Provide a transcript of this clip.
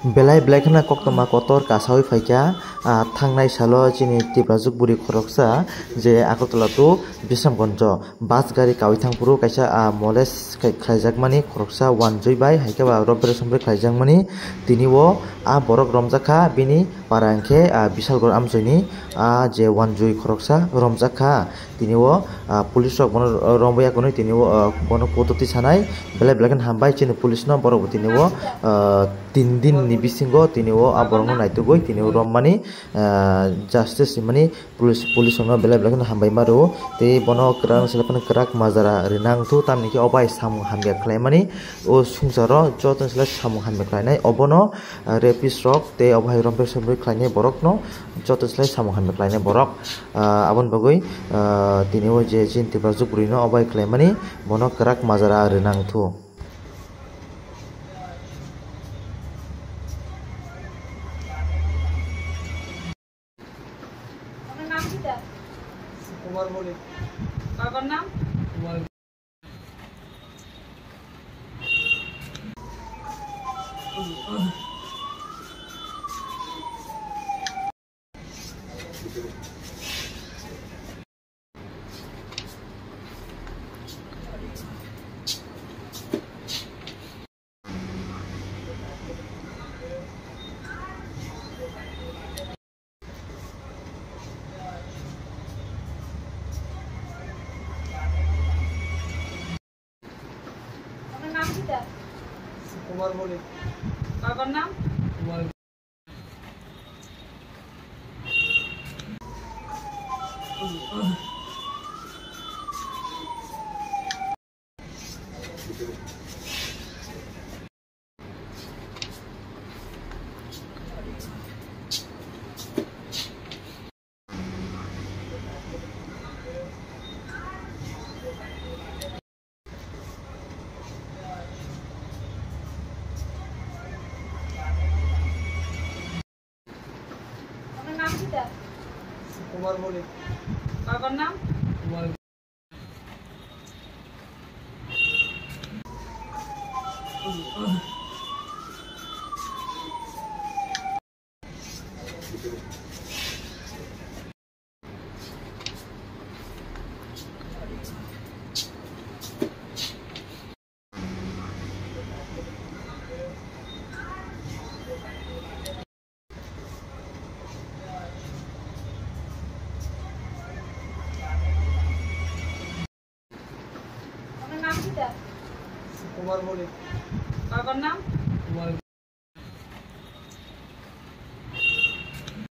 Belai blackna koktoma kotor kasawai faika thangnai salo chini tibrajuk buri khoroksa je Agartala to Bishamganjo bus gari kawi thangpuru kaisa moles khlaijakmani khoroksa wanjoi bai haike ba robbere somre khlaijakmani tini o borok romjakha bini para hingkhe Bishalgor amchaini je wanjoi khoroksa romjakha tini o police rok bono romboya konoi tini o bono photo sanai belai blackna hambai chini police no borok tini o 3 din ni bisingo tini o borok no naitugoi tini o rommani justice mani police no belai blackna hambai maru tei bono kwrak selapani kwrak majara rinang tu tamni ke obai samung hamya khlaimani o sungsaro jotono sela samung hamya khlainai obono rapist rok tei obai rombor somroi khlainai borok no jotono sela samung hamya khlainai borok aboni bagoi tini o je chin tibrajuk buri no obai khlaimani bono kwrak majara rinang tu. Kumar बोले बाबर नाम कुमार कुमार बोले बाबर नाम कुमार कुमार बोले बाबर नाम कुमार कुमार बोले बाबर नाम